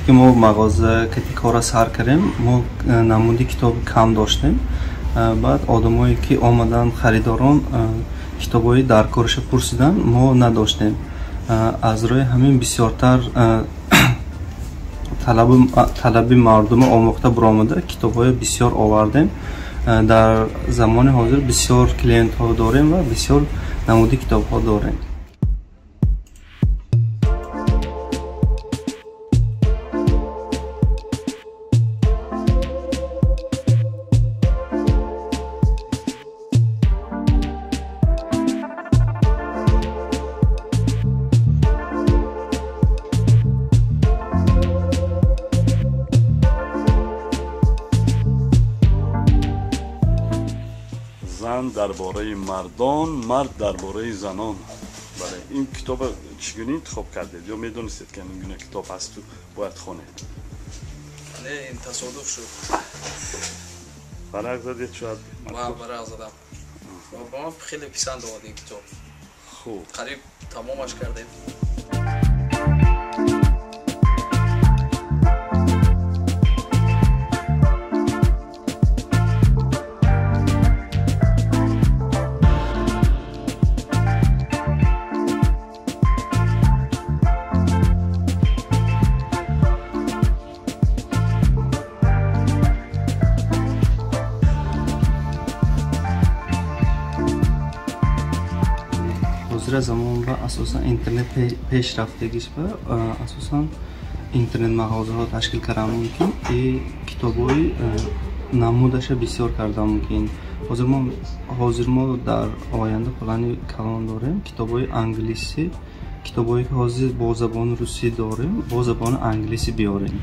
که ما مغازه کتی کار سر کردیم ما نمودی کتاب کم داشتیم بعد آدمایی که آمدن خریداران کتابای در کارش پرسیدن ما نداشتیم از روی همین بسیارتر طلب مردم آموخته برآمده کتابای بسیار آوردیم در زمان حاضر بسیار کلینت ها داریم و بسیار نمودی کتاب ها داریم زن درباره مردان، مرد درباره زنان. بله این کتاب چگونه انتخاب کردید یا میدونستید که این گونه کتاب هست تو باید خونید؟ نه این تصادف شد. برق زدید شاید؟ برق زدم. با من خیلی پسند آمد این کتاب. خوب. قریب تمامش کردیم. حاضر زمان با اساسا اینترنت پیشرفتگیش با اساسا اینترنت مغازه ها تشکیل کردن ممکن این کتابای نمودش بسیار کردن ممکن حاضر ما در آینده پلان کلان داریم کتابای انگلیسی کتابایی که حاضر با زبان روسی داریم با زبان انگلیسی بیاریم